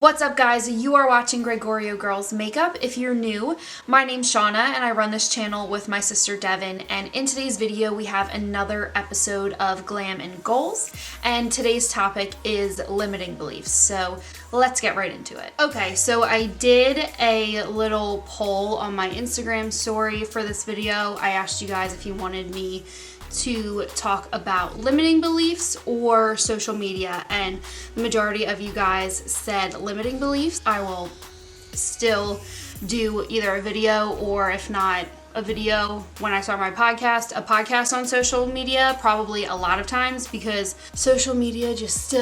What's up, guys? You are watching Gregorio Girls Makeup. If you're new, my name's Seanna and I run this channel with my sister Devin, and in today's video we have another episode of Glam Goals, and today's topic is limiting beliefs. So let's get right into it. Okay, so I did a little poll on my Instagram story for this video. I asked you guys if you wanted me to talk about limiting beliefs or social media, and the majority of you guys said limiting beliefs. I will still do either a video, or if not a video when I start my podcast, a podcast on social media, probably a lot of times, because social media just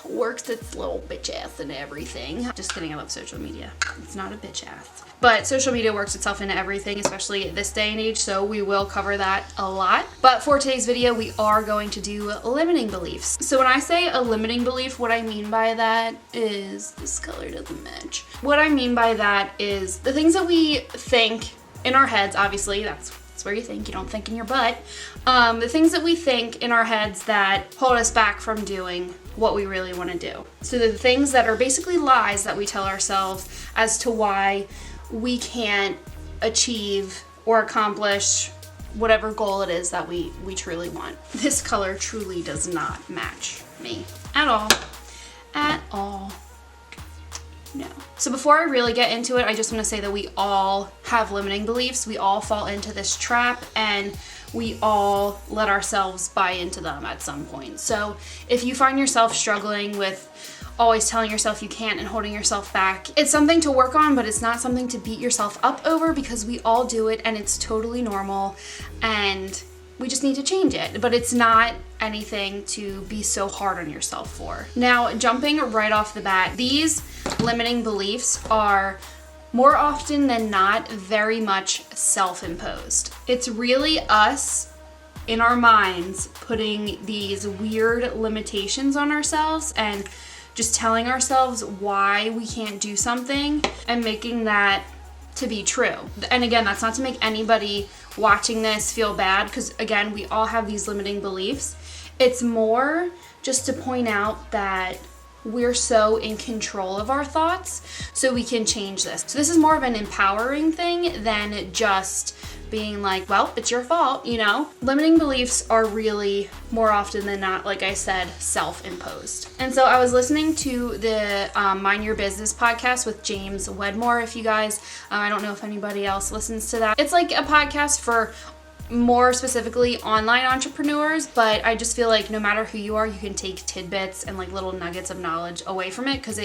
works its little bitch ass and everything. Just kidding, I love social media. It's not a bitch ass. But social media works itself into everything, especially this day and age, so we will cover that a lot. But for today's video, we are going to do limiting beliefs. So when I say a limiting belief, what I mean by that is, this color doesn't match. What I mean by that is the things that we think in our heads, obviously, that's where you think, you don't think in your butt. The things that we think in our heads that hold us back from doing what we really want to do. So the things that are basically lies that we tell ourselves as to why we can't achieve or accomplish whatever goal it is that we truly want. This color truly does not match me at all. At all. No. So before I really get into it, I just want to say that we all have limiting beliefs. We all fall into this trap, and we all let ourselves buy into them at some point. So if you find yourself struggling with always telling yourself you can't and holding yourself back, it's something to work on, but it's not something to beat yourself up over, because we all do it and it's totally normal, and we just need to change it. But it's not anything to be so hard on yourself for. Now, jumping right off the bat, these limiting beliefs are more often than not very much self-imposed. It's really us in our minds putting these weird limitations on ourselves and just telling ourselves why we can't do something and making that to be true. And again, that's not to make anybody watching this feel bad, because again, we all have these limiting beliefs. It's more just to point out that we're so in control of our thoughts, so we can change this. So this is more of an empowering thing than just being like, well, it's your fault, you know? Limiting beliefs are really, more often than not, like I said, self-imposed. And so I was listening to the Mind Your Business podcast with James Wedmore. If you guys, I don't know if anybody else listens to that. It's like a podcast for more specifically online entrepreneurs, but I just feel like no matter who you are, you can take tidbits and like little nuggets of knowledge away from it, because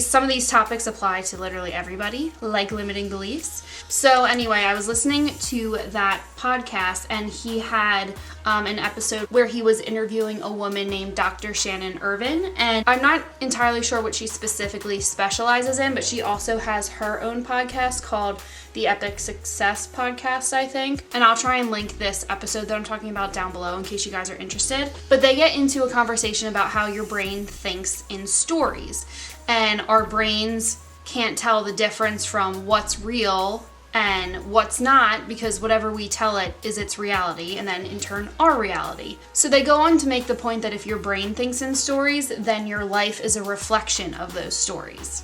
some of these topics apply to literally everybody, like limiting beliefs. So anyway, I was listening to that podcast, and he had an episode where he was interviewing a woman named Dr. Shannon Irvin, and I'm not entirely sure what she specifically specializes in, but she also has her own podcast called the Epic Success Podcast, I think. And I'll try and link this episode that I'm talking about down below in case you guys are interested. But they get into a conversation about how your brain thinks in stories, and our brains can't tell the difference from what's real and what's not, because whatever we tell it is its reality, and then in turn our reality. So they go on to make the point that if your brain thinks in stories, then your life is a reflection of those stories.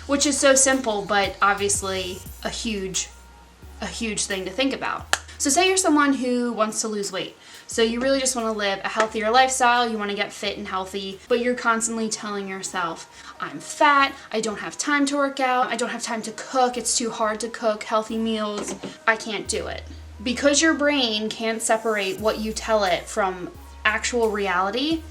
Which is so simple, but obviously a huge thing to think about. So say you're someone who wants to lose weight. So you really just want to live a healthier lifestyle, you want to get fit and healthy, but you're constantly telling yourself, I'm fat, I don't have time to work out, I don't have time to cook, it's too hard to cook healthy meals, I can't do it. Because your brain can't separate what you tell it from actual reality,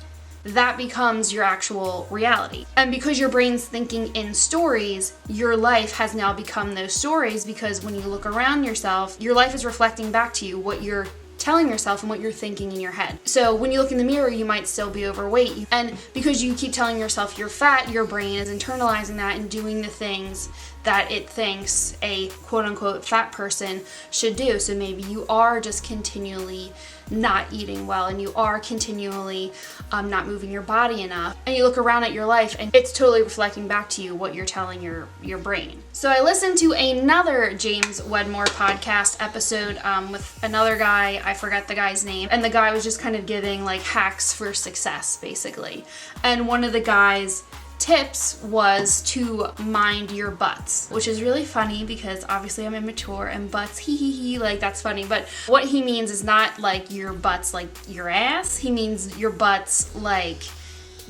that becomes your actual reality. And because your brain's thinking in stories, your life has now become those stories, because when you look around yourself, your life is reflecting back to you what you're telling yourself and what you're thinking in your head. So when you look in the mirror, you might still be overweight. And because you keep telling yourself you're fat, your brain is internalizing that and doing the things that it thinks a quote-unquote fat person should do. So maybe you are just continually not eating well, and you are continually not moving your body enough, and you look around at your life and it's totally reflecting back to you what you're telling your brain. So I listened to another James Wedmore podcast episode with another guy, I forget the guy's name, and the guy was just kind of giving like hacks for success basically. And one of the guys tips was to mind your butts, which is really funny because obviously I'm immature and butts, hee hee hee, like that's funny. But what he means is not like your butts like your ass. He means your butts like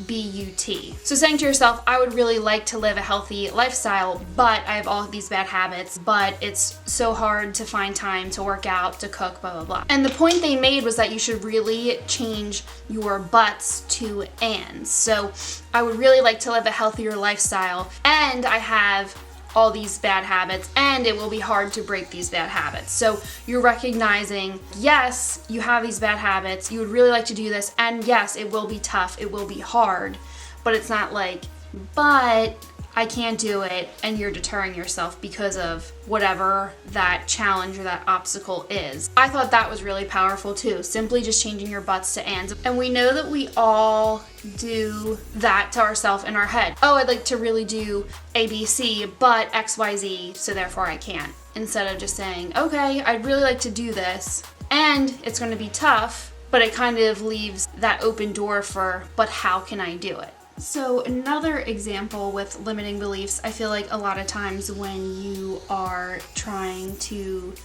B-U-T. So saying to yourself, I would really like to live a healthy lifestyle, but I have all of these bad habits, but it's so hard to find time to work out, to cook, blah, blah, blah. And the point they made was that you should really change your buts to ands. So I would really like to live a healthier lifestyle, and I have all these bad habits, and it will be hard to break these bad habits. So you're recognizing, yes, you have these bad habits, you would really like to do this, and yes, it will be tough, it will be hard, but it's not like, but I can't do it, and you're deterring yourself because of whatever that challenge or that obstacle is. I thought that was really powerful too, simply just changing your butts to ands. And we know that we all do that to ourselves in our head. Oh, I'd like to really do ABC, but XYZ, so therefore I can't. Instead of just saying, okay, I'd really like to do this, and it's going to be tough, but it kind of leaves that open door for, but how can I do it? So another example with limiting beliefs, I feel like a lot of times when you are trying to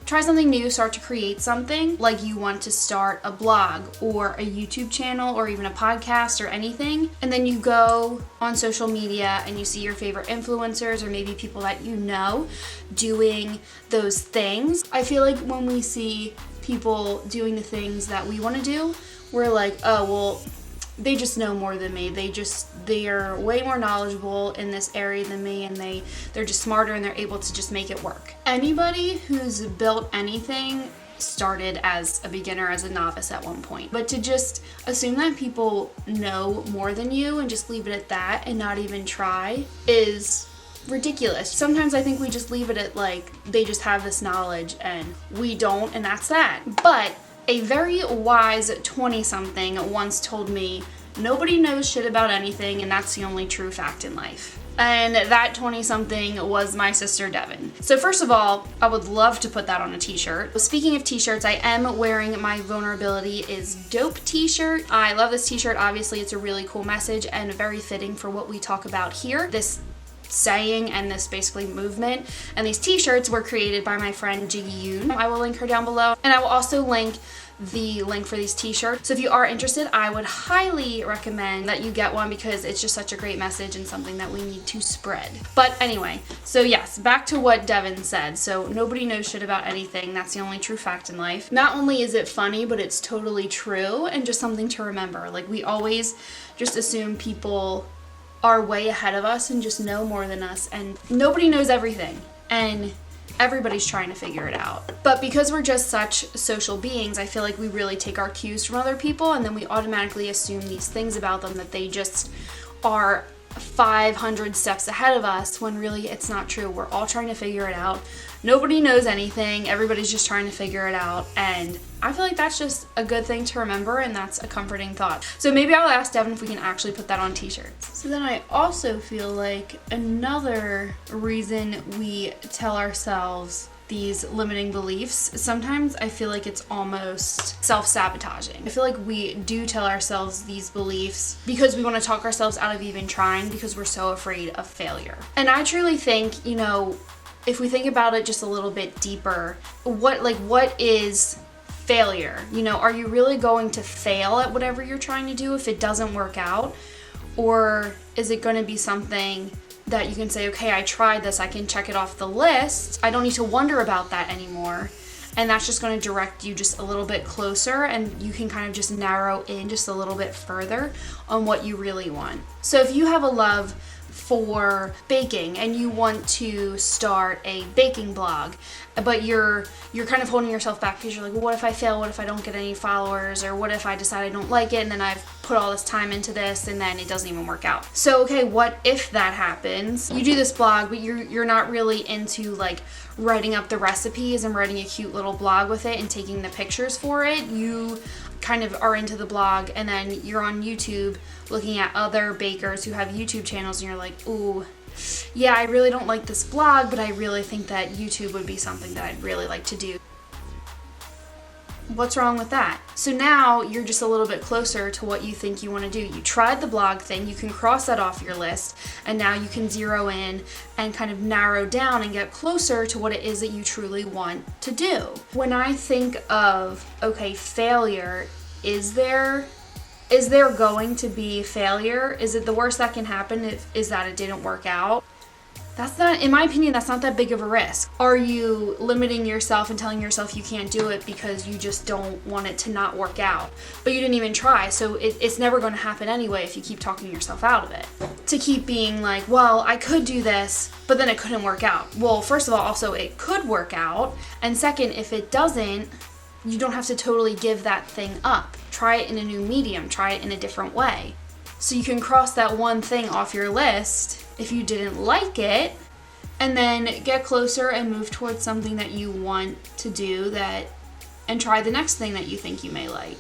try something new, start to create something, like you want to start a blog or a YouTube channel or even a podcast or anything, and then you go on social media and you see your favorite influencers or maybe people that you know doing those things. I feel like when we see people doing the things that we want to do, we're like, oh, well, they just know more than me. They're way more knowledgeable in this area than me, and they're just smarter and they're able to just make it work. Anybody who's built anything started as a beginner, as a novice at one point. But to just assume that people know more than you and just leave it at that and not even try is ridiculous. Sometimes I think we just leave it at like they just have this knowledge and we don't, and that's that. But a very wise 20-something once told me, nobody knows shit about anything, and that's the only true fact in life. And that 20-something was my sister Devin. So first of all, I would love to put that on a t-shirt. Speaking of t-shirts, I am wearing my Vulnerability is Dope t-shirt. I love this t-shirt. Obviously, it's a really cool message and very fitting for what we talk about here. This saying and this basically movement, and these t-shirts were created by my friend Jiggy Yoon. I will link her down below, and I will also link the link for these t-shirts. So if you are interested, I would highly recommend that you get one because it's just such a great message and something that we need to spread. But anyway, so yes, back to what Devin said. So nobody knows shit about anything. That's the only true fact in life. Not only is it funny, but it's totally true and just something to remember. Like, we always just assume people are way ahead of us and just know more than us, and nobody knows everything, and everybody's trying to figure it out. But because we're just such social beings, I feel like we really take our cues from other people, and then we automatically assume these things about them, that they just are 500 steps ahead of us, when really it's not true. We're all trying to figure it out. Nobody knows anything. Everybody's just trying to figure it out. And I feel like that's just a good thing to remember, and that's a comforting thought. So maybe I'll ask Devin if we can actually put that on t-shirts. So then I also feel like another reason we tell ourselves these limiting beliefs, sometimes I feel like it's almost self-sabotaging. I feel like we do tell ourselves these beliefs because we want to talk ourselves out of even trying, because we're so afraid of failure. And I truly think, if we think about it just a little bit deeper, what is failure? Are you really going to fail at whatever you're trying to do if it doesn't work out? Or is it going to be something that you can say, okay, I tried this, I can check it off the list, I don't need to wonder about that anymore, and that's just going to direct you just a little bit closer, and you can kind of just narrow in just a little bit further on what you really want. So if you have a love for baking and you want to start a baking blog, but you're kind of holding yourself back because you're like, well, what if I fail? What if I don't get any followers? Or what if I decide I don't like it, and then I've put all this time into this and then it doesn't even work out? So okay, what if that happens? You do this blog, but you're not really into like writing up the recipes and writing a cute little blog with it and taking the pictures for it. You kind of are into the blog, and then you're on YouTube looking at other bakers who have YouTube channels, and you're like, ooh, yeah, I really don't like this blog, but I really think that YouTube would be something that I'd really like to do. What's wrong with that? So now you're just a little bit closer to what you think you want to do. You tried the blog thing, you can cross that off your list, and now you can zero in and kind of narrow down and get closer to what it is that you truly want to do. When I think of, okay, failure, is there going to be failure? Is it the worst that can happen is that it didn't work out? That's not, in my opinion, that's not that big of a risk. Are you limiting yourself and telling yourself you can't do it because you just don't want it to not work out? But you didn't even try, so it's never going to happen anyway if you keep talking yourself out of it. To keep being like, well, I could do this, but then it couldn't work out. Well, first of all, also it could work out. And second, if it doesn't, you don't have to totally give that thing up. Try it in a new medium, try it in a different way. So you can cross that one thing off your list if you didn't like it, and then get closer and move towards something that you want to do and try the next thing that you think you may like.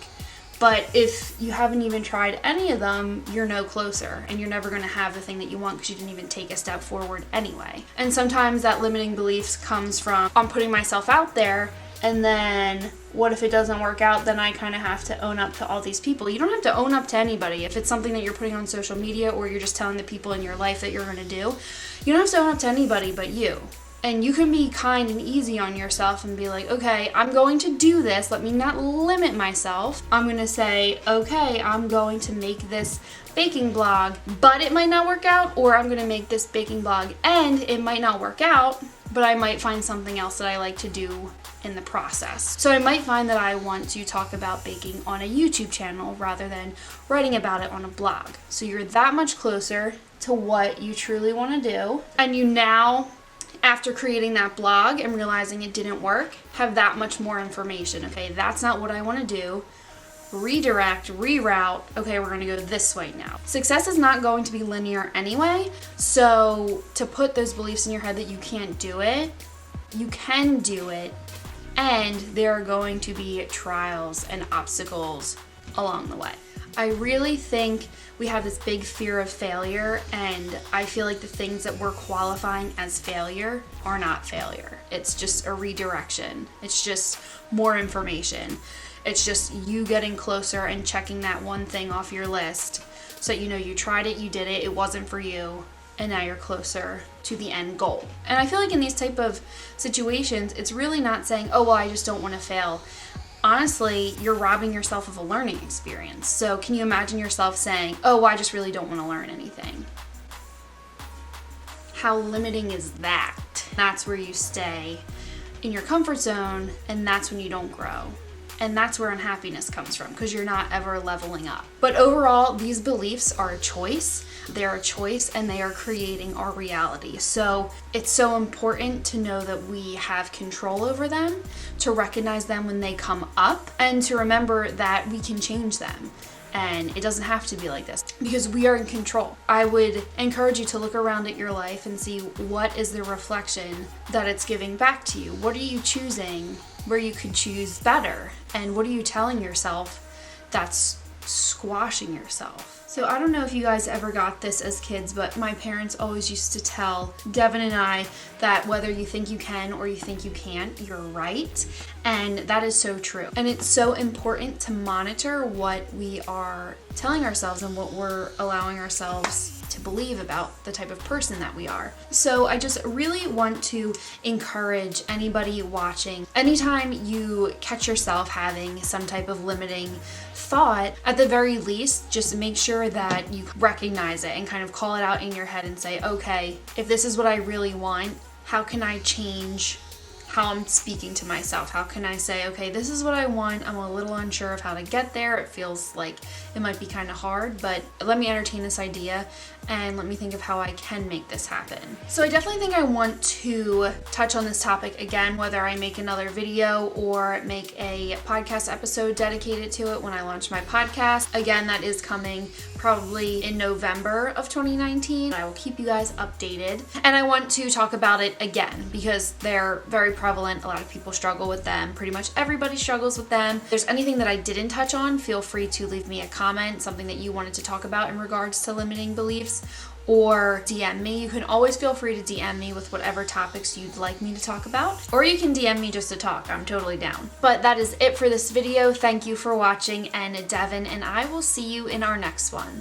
But if you haven't even tried any of them, you're no closer, and you're never going to have the thing that you want because you didn't even take a step forward anyway. And sometimes that limiting beliefs comes from, I'm putting myself out there, and then what if it doesn't work out? Then I kind of have to own up to all these people. You don't have to own up to anybody. If it's something that you're putting on social media or you're just telling the people in your life that you're going to do, you don't have to own up to anybody but you. And you can be kind and easy on yourself and be like, okay, I'm going to do this. Let me not limit myself. I'm going to say, okay, I'm going to make this baking blog, but it might not work out, or I'm going to make this baking blog and it might not work out, but I might find something else that I like to do in the process. So I might find that I want to talk about baking on a YouTube channel rather than writing about it on a blog. So you're that much closer to what you truly want to do, and you now, after creating that blog and realizing it didn't work, have that much more information. Okay, that's not what I want to do. Redirect, reroute, okay, we're going to go this way now. Success is not going to be linear anyway, so to put those beliefs in your head that you can't do it, you can do it, and there are going to be trials and obstacles along the way. I really think we have this big fear of failure, and I feel like the things that we're qualifying as failure are not failure. It's just a redirection. It's just more information. It's just you getting closer and checking that one thing off your list so that you know you tried it, you did it, it wasn't for you, and now you're closer to the end goal. And I feel like in these type of situations, it's really not saying, oh, well, I just don't want to fail. Honestly, you're robbing yourself of a learning experience. So can you imagine yourself saying, oh, well, I just really don't want to learn anything? How limiting is that? That's where you stay in your comfort zone, and that's when you don't grow. And that's where unhappiness comes from, because you're not ever leveling up. But overall, these beliefs are a choice. They're a choice, and they are creating our reality. So it's so important to know that we have control over them, to recognize them when they come up, and to remember that we can change them. And it doesn't have to be like this, because we are in control. I would encourage you to look around at your life and see what is the reflection that it's giving back to you. What are you choosing where you could choose better? And what are you telling yourself that's squashing yourself? So I don't know if you guys ever got this as kids, but my parents always used to tell Devin and I that whether you think you can or you think you can't, you're right. And that is so true. And it's so important to monitor what we are telling ourselves and what we're allowing ourselves to believe about the type of person that we are. So I just really want to encourage anybody watching, anytime you catch yourself having some type of limiting thought, at the very least, just make sure that you recognize it and kind of call it out in your head and say, okay, if this is what I really want, how can I change how I'm speaking to myself? How can I say, okay, this is what I want. I'm a little unsure of how to get there. It feels like it might be kind of hard, but let me entertain this idea and let me think of how I can make this happen. So I definitely think I want to touch on this topic again, whether I make another video or make a podcast episode dedicated to it when I launch my podcast. Again, that is coming probably in November of 2019. I will keep you guys updated. And I want to talk about it again because they're very prevalent. A lot of people struggle with them. Pretty much everybody struggles with them. If there's anything that I didn't touch on, feel free to leave me a comment, something that you wanted to talk about in regards to limiting beliefs, or DM me. You can always feel free to DM me with whatever topics you'd like me to talk about, or you can DM me just to talk. I'm totally down. But that is it for this video. Thank you for watching, and Devin and I will see you in our next one.